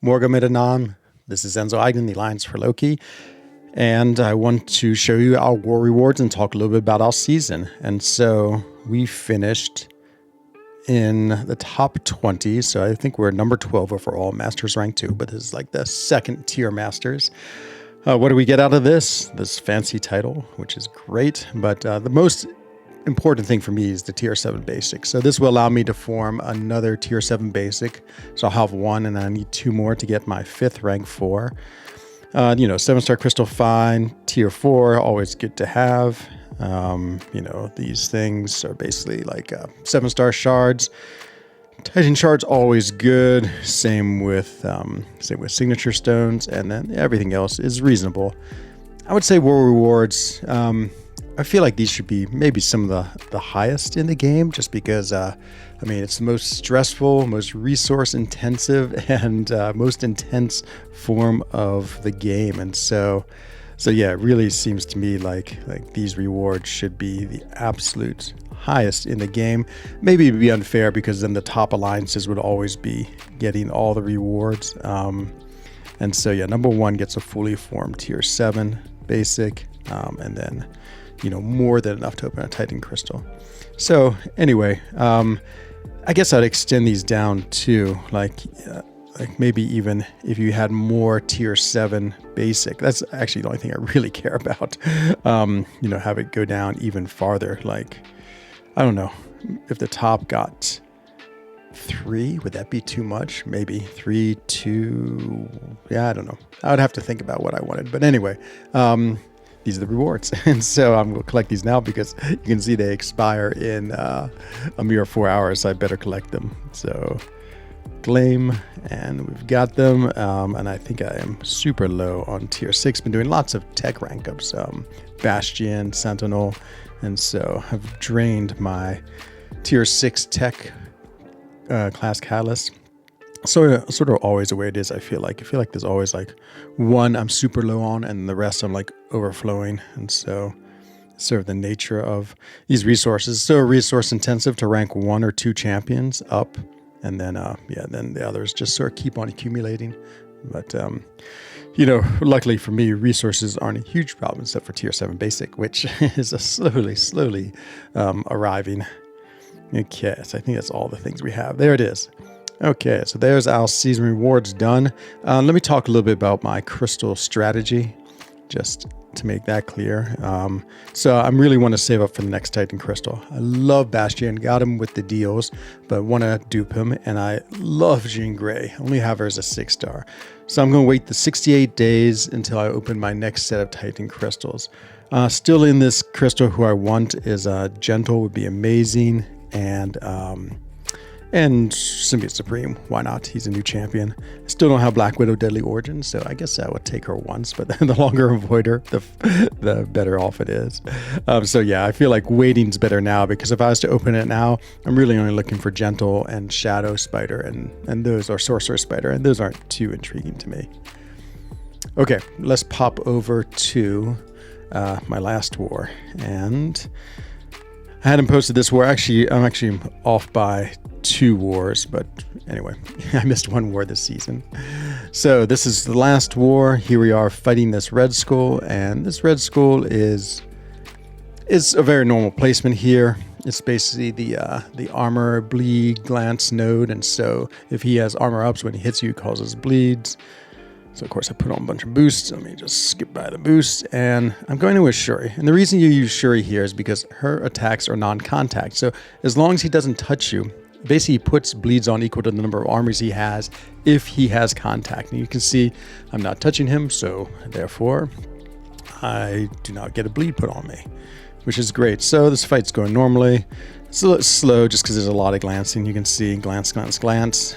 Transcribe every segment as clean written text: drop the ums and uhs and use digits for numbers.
Morgen miteinander. This is Enzo Eigen, the Alliance for Loki, and I want to show you our war rewards and talk a little bit about our season. And so we finished in the top 20, so I think we're number 12 overall, Masters rank 2, but this is like the second tier Masters. What do we get out of this? This fancy title, which is great, but the most important thing for me is the tier 7 basic. So this will allow me to form another tier 7 basic. So I'll have one and I need 2 more to get my 5th rank 4. 7-star crystal fine, tier 4, always good to have. These things are basically like 7-star shards. Titan shards always good. Same with signature stones, and then everything else is reasonable. I would say war rewards. I feel like these should be maybe some of the highest in the game, just because, it's the most stressful, most resource intensive, and most intense form of the game. And so yeah, it really seems to me like these rewards should be the absolute highest in the game. Maybe it'd be unfair because then the top alliances would always be getting all the rewards. And so yeah, number 1 gets a fully formed tier 7 basic, and then more than enough to open a Titan crystal. So anyway, I guess I'd extend these down to like maybe even if you had more tier 7 basic. That's actually the only thing I really care about. Have it go down even farther. Like, I don't know, if the top got 3, would that be too much? Maybe 3, 2. Yeah, I don't know. I would have to think about what I wanted. But anyway, these are the rewards. And so I'm going to collect these now because you can see they expire in a mere 4 hours. So I better collect them. So claim, and we've got them. And I think I am super low on tier 6. Been doing lots of tech rank ups, Bastion, Sentinel. And so I've drained my tier 6 tech class catalyst. So sort of always the way it is. I feel like there's always like one I'm super low on, and the rest I'm like overflowing. And so it's sort of the nature of these resources. So resource intensive to rank 1 or 2 champions up, and then then the others just sort of keep on accumulating. But luckily for me, resources aren't a huge problem except for tier 7 basic, which is a slowly arriving. Okay, so I think that's all the things we have. There it is. Okay, so there's our season rewards done. Let me talk a little bit about my crystal strategy, just to make that clear. So I really want to save up for the next Titan crystal. I love Bastion, got him with the deals, but want to dupe him. And I love Jean Grey, only have her as a 6-star. So I'm going to wait the 68 days until I open my next set of Titan crystals. Still in this crystal, who I want is Gentle, would be amazing. And Symbiote Supreme, why not? He's a new champion. Still don't have Black Widow Deadly Origin, so I guess I would take her once, but the longer I avoid her, the better off it is. So yeah, I feel like waiting's better now, because if I was to open it now, I'm really only looking for Gentle and Shadow Spider, and those are Sorcerer Spider, and those aren't too intriguing to me. Okay, let's pop over to my last war, and I hadn't posted this war. I'm actually off by 2 wars, but anyway, I missed 1 war this season. So this is the last war. Here we are fighting this Red Skull, and this Red Skull is a very normal placement here. It's basically the armor bleed glance node, and so if he has armor ups, when he hits you, it causes bleeds. So of course I put on a bunch of boosts. Let me just skip by the boosts, and I'm going to with Shuri. And the reason you use Shuri here is because her attacks are non-contact. So as long as he doesn't touch you, basically he puts bleeds on equal to the number of armors he has if he has contact. And you can see I'm not touching him, so therefore I do not get a bleed put on me, which is great. So this fight's going normally. It's a little slow just because there's a lot of glancing. You can see glance. His glance,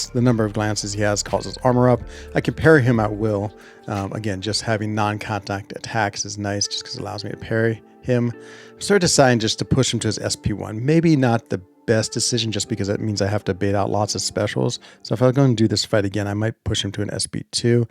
the number of glances he has causes armor up. I can parry him at will. Again, just having non-contact attacks is nice just because it allows me to parry him. I'm sort of deciding just to push him to his SP1. Maybe not the best decision just because that means I have to bait out lots of specials. So if I'm going to do this fight again, I might push him to an SP2.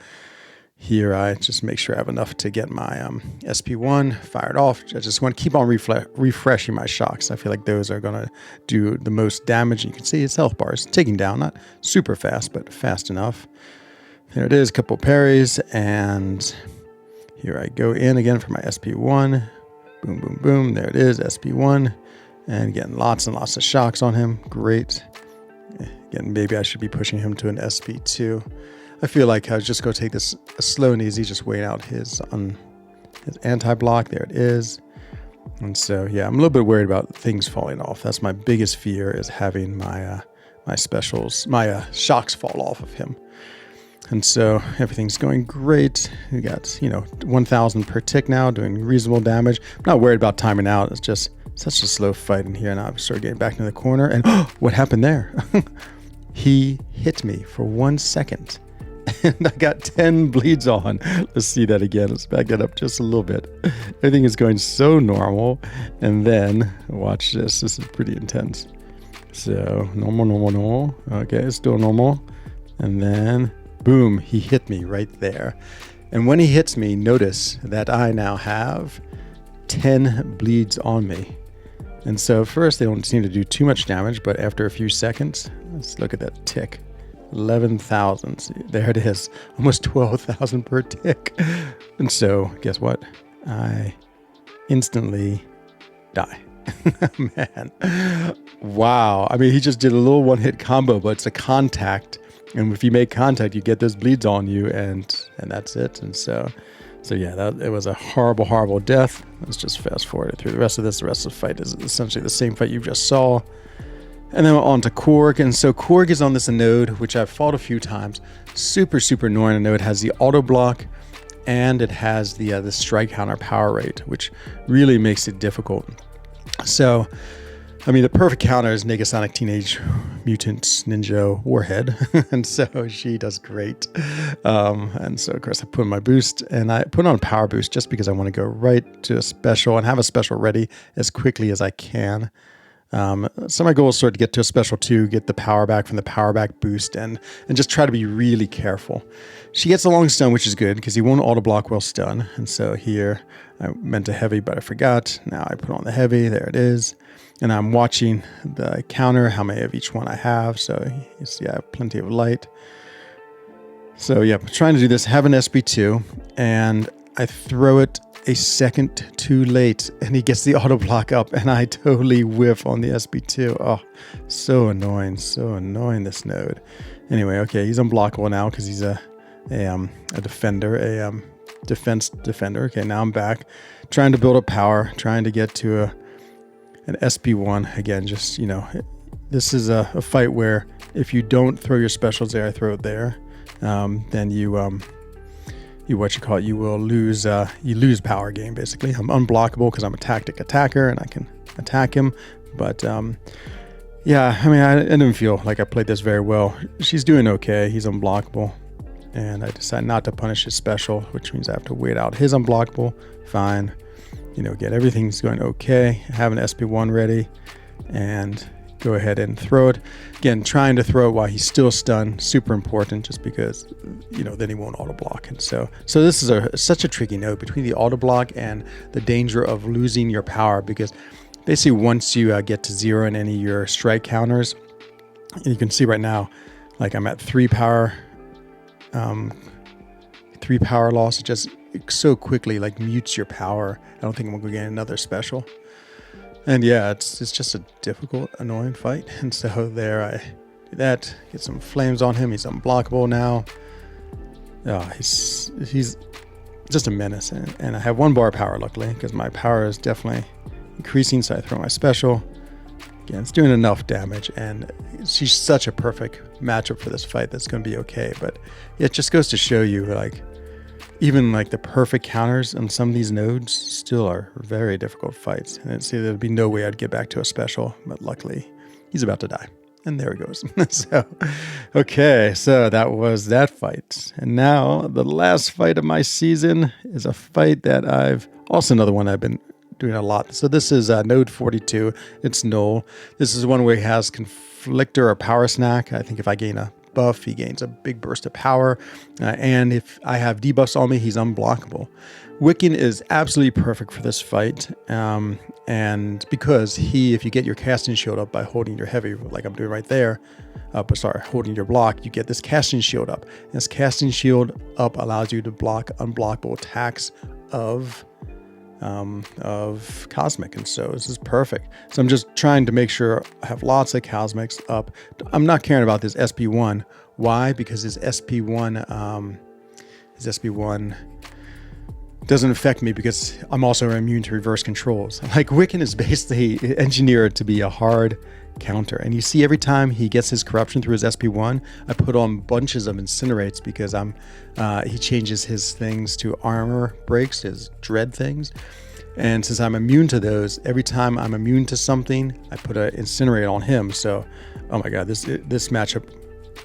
here I just make sure I have enough to get my SP1 fired off. I just want to keep on refreshing my shocks. I feel like those are going to do the most damage. You can see his health bar is ticking down, not super fast, but fast enough. There it is, couple parries, and here I go in again for my SP1. Boom, boom, boom. There it is, SP1. And again, lots and lots of shocks on him. Great. Again, maybe I should be pushing him to an SP2. I feel like I was just going to take this slow and easy, just wait out his anti-block. There it is. And so, yeah, I'm a little bit worried about things falling off. That's my biggest fear, is having my shocks fall off of him. And so everything's going great. We got, 1,000 per tick now, doing reasonable damage. I'm not worried about timing out. It's just such a slow fight in here. Now I start getting back into the corner. And what happened there? He hit me for 1 second. And I got 10 bleeds on. Let's see that again. Let's back that up just a little bit. Everything is going so normal. And then, watch this. This is pretty intense. So, normal. Okay, it's still normal. And then, boom, he hit me right there. And when he hits me, notice that I now have 10 bleeds on me. And so at first they don't seem to do too much damage, but after a few seconds, let's look at that tick. 11,000. See, there it is. Almost 12,000 per tick. And so guess what? I instantly die. Man. Wow. I mean, he just did a little one-hit combo, but it's a contact. And if you make contact, you get those bleeds on you, and that's it. And so yeah, it was a horrible, horrible death. Let's just fast forward through the rest of this. The rest of the fight is essentially the same fight you just saw. And then we're on to Korg. And so Korg is on this node, which I've fought a few times. Super, super annoying. I know it has the auto block, and it has the strike counter power rate, which really makes it difficult. So, I mean, the perfect counter is Negasonic Teenage Mutant Ninja Warhead. And so she does great. And so, of course, I put in my boost, and I put on power boost just because I want to go right to a special and have a special ready as quickly as I can. So my goal is sort of to get to a special 2, get the power back from the power back boost, and just try to be really careful. She gets a long stun, which is good because he won't auto block while stun. And so here I meant a heavy, but I forgot. Now I put on the heavy. There it is. And I'm watching the counter, how many of each one I have. So you see I have plenty of light. So yeah, trying to do this, have an SB2, and I throw it a second too late, and he gets the auto block up, and I totally whiff on the SB2. Oh, so annoying, this node. Anyway, okay, he's unblockable now because he's a defender, a defense defender. Okay, now I'm back, trying to build up power, trying to get to an SB1 again. Just this is a fight where if you don't throw your specials there, I throw it there, then you will lose power game, basically. I'm unblockable because I'm a tactic attacker and I can attack him. But yeah, I mean, I didn't feel like I played this very well. She's doing okay. He's unblockable. And I decide not to punish his special, which means I have to wait out his unblockable. Fine. Again, everything's going okay. I have an SP1 ready and go ahead and throw it. Again, trying to throw it while he's still stunned, super important, just because, then he won't auto block. And so this is such a tricky node between the auto block and the danger of losing your power, because basically once you get to 0 in any of your strike counters, and you can see right now, like I'm at 3 power loss. It just so quickly like mutes your power. I don't think I'm gonna get another special. And yeah, it's just a difficult, annoying fight. And so there I do that, get some flames on him. He's unblockable now. Oh, he's just a menace. And I have 1 bar power, luckily, because my power is definitely increasing. So I throw my special. Again, it's doing enough damage, and she's such a perfect matchup for this fight that's going to be okay. But it just goes to show you, like, even like the perfect counters on some of these nodes still are very difficult fights. And there'd be no way I'd get back to a special, but luckily he's about to die. And there he goes. Okay, so that was that fight. And now the last fight of my season is a fight that also another one I've been doing a lot. So this is node 42. It's Null. This is one where he has Conflictor or Power Snack. I think if I gain a buff, he gains a big burst of power. And if I have debuffs on me, he's unblockable. Wiccan is absolutely perfect for this fight. And because if you get your casting shield up by holding your heavy, like I'm doing right there, holding your block, you get this casting shield up. And this casting shield up allows you to block unblockable attacks of Cosmic. And so this is perfect. So I'm just trying to make sure I have lots of Cosmics up. I'm not caring about this SP1. Why? Because his SP1 doesn't affect me because I'm also immune to reverse controls. Like Wiccan is basically engineered to be a hard counter. And you see every time he gets his corruption through his SP1, I put on bunches of incinerates because he changes his things to armor breaks, his dread things. And since I'm immune to those, every time I'm immune to something, I put an incinerate on him. So, oh my God, this matchup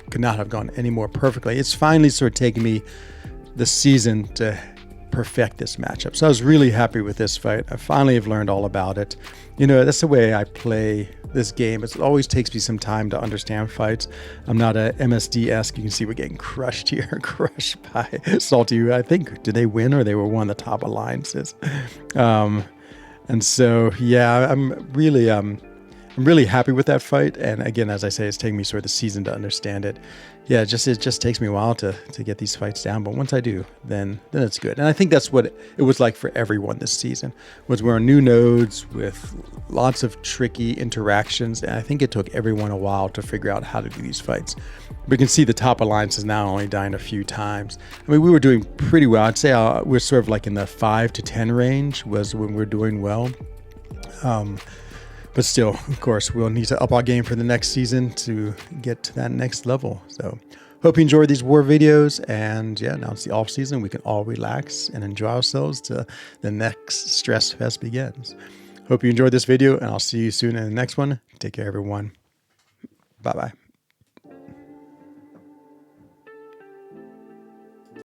could not have gone any more perfectly. It's finally sort of taken me the season to perfect this matchup. So I was really happy with this fight. I finally have learned all about it. You know, that's the way I play this game. It always takes me some time to understand fights. I'm not a MSD-esque. You can see we're getting crushed here, crushed by Salty. I think, did they win or they were one of the top alliances? And so, yeah, I'm really happy with that fight. And again, as I say, it's taking me sort of the season to understand it. Yeah, it just takes me a while to get these fights down. But once I do, then it's good. And I think that's what it was like for everyone this season, was we're on new nodes with lots of tricky interactions. And I think it took everyone a while to figure out how to do these fights. We can see the top alliances now only dying a few times. I mean, we were doing pretty well. I'd say we're sort of like in the 5 to 10 range was when we're doing well. But still, of course, we'll need to up our game for the next season to get to that next level. So hope you enjoyed these war videos. And yeah, now it's the off season. We can all relax and enjoy ourselves till the next Stress Fest begins. Hope you enjoyed this video, and I'll see you soon in the next one. Take care, everyone. Bye-bye.